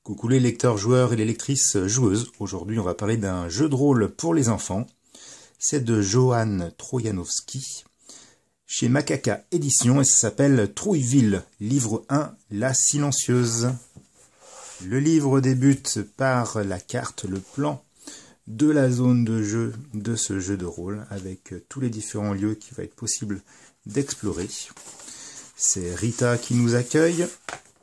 Coucou les lecteurs joueurs et les lectrices joueuses. Aujourd'hui, on va parler d'un jeu de rôle pour les enfants. C'est de Johan Trojanowski, chez Macaca Édition, et ça s'appelle Trouilleville, livre 1, La Silencieuse. Le livre débute par la carte, le plan de la zone de jeu de ce jeu de rôle, avec tous les différents lieux qu'il va être possible d'explorer. C'est Rita qui nous accueille.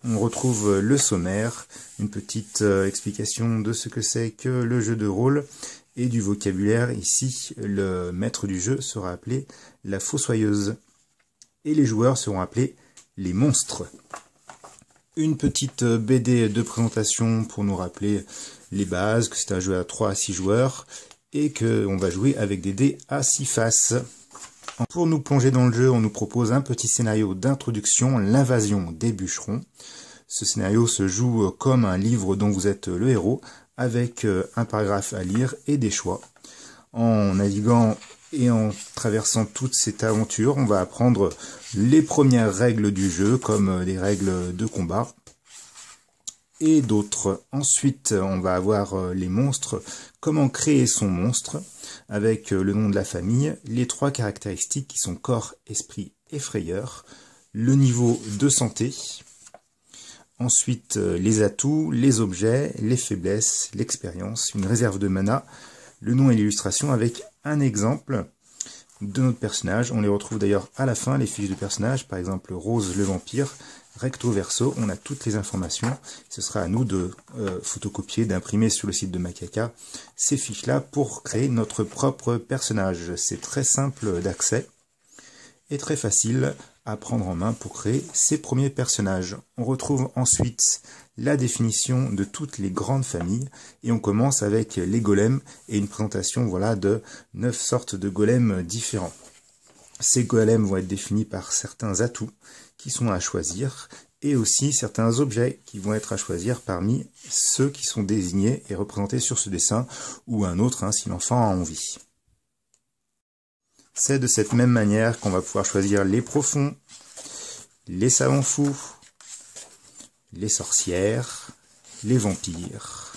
On retrouve le sommaire, une petite explication de ce que c'est que le jeu de rôle et du vocabulaire. Ici, le maître du jeu sera appelé la fossoyeuse et les joueurs seront appelés les monstres. Une petite BD de présentation pour nous rappeler les bases, que c'est un jeu à 3 à 6 joueurs et qu'on va jouer avec des dés à 6 faces. Pour nous plonger dans le jeu, on nous propose un petit scénario d'introduction, l'invasion des bûcherons. Ce scénario se joue comme un livre dont vous êtes le héros, avec un paragraphe à lire et des choix. En naviguant et en traversant toute cette aventure, on va apprendre les premières règles du jeu, comme les règles de combat et d'autres. Ensuite, on va avoir les monstres, comment créer son monstre, avec le nom de la famille, les 3 caractéristiques qui sont corps, esprit et frayeur, le niveau de santé, ensuite les atouts, les objets, les faiblesses, l'expérience, une réserve de mana, le nom et l'illustration avec un exemple de notre personnage. On les retrouve d'ailleurs à la fin, les fiches de personnage, par exemple Rose le vampire, recto verso, on a toutes les informations. Ce sera à nous de photocopier, d'imprimer sur le site de Macaca ces fiches-là pour créer notre propre personnage. C'est très simple d'accès et très facile à prendre en main pour créer ses premiers personnages. On retrouve ensuite la définition de toutes les grandes familles et on commence avec les golems et une présentation de 9 sortes de golems différents. Ces golems vont être définis par certains atouts qui sont à choisir et aussi certains objets qui vont être à choisir parmi ceux qui sont désignés et représentés sur ce dessin ou un autre si l'enfant a envie. C'est de cette même manière qu'on va pouvoir choisir les profonds, les savants fous, les sorcières, les vampires.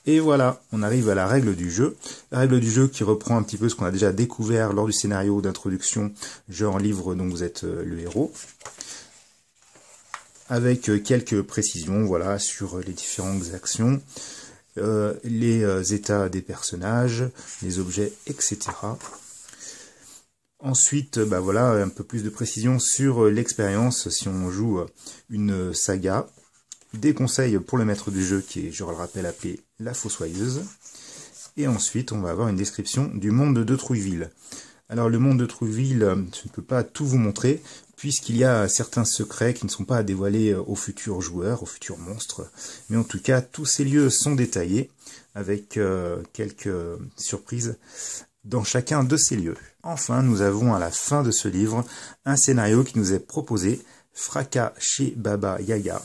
Et voilà, on arrive à la règle du jeu. La règle du jeu qui reprend un petit peu ce qu'on a déjà découvert lors du scénario d'introduction, genre livre dont vous êtes le héros. Avec quelques précisions sur les différentes actions, les états des personnages, les objets, etc. Ensuite, un peu plus de précision sur l'expérience si on joue une saga. Des conseils pour le maître du jeu qui est, je le rappelle, appelé la fossoyeuse. Et ensuite, on va avoir une description du monde de Trouilleville. Alors, le monde de Trouilleville, je ne peux pas tout vous montrer, puisqu'il y a certains secrets qui ne sont pas à dévoiler aux futurs joueurs, aux futurs monstres. Mais en tout cas, tous ces lieux sont détaillés, avec quelques surprises dans chacun de ces lieux. Enfin, nous avons à la fin de ce livre un scénario qui nous est proposé, Fracas chez Baba Yaga.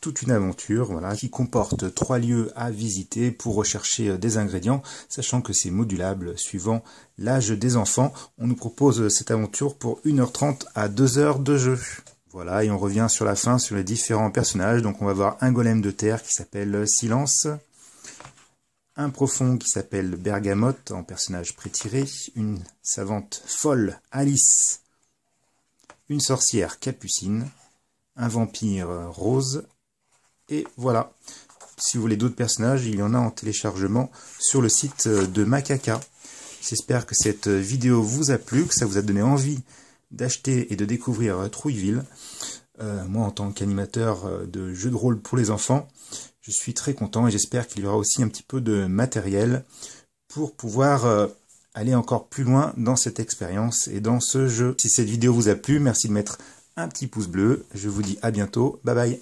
Toute une aventure qui comporte 3 lieux à visiter pour rechercher des ingrédients, sachant que c'est modulable suivant l'âge des enfants. On nous propose cette aventure pour 1h30 à 2h de jeu. Voilà, et on revient sur la fin sur les différents personnages. Donc on va voir un golem de terre qui s'appelle Silence, un profond qui s'appelle Bergamote en personnage prétiré, une savante folle Alice, une sorcière Capucine, un vampire Rose. Et voilà, si vous voulez d'autres personnages, il y en a en téléchargement sur le site de Macaca. J'espère que cette vidéo vous a plu, que ça vous a donné envie d'acheter et de découvrir Trouilleville. Moi, en tant qu'animateur de jeux de rôle pour les enfants, je suis très content et j'espère qu'il y aura aussi un petit peu de matériel pour pouvoir aller encore plus loin dans cette expérience et dans ce jeu. Si cette vidéo vous a plu, merci de mettre un petit pouce bleu. Je vous dis à bientôt. Bye bye.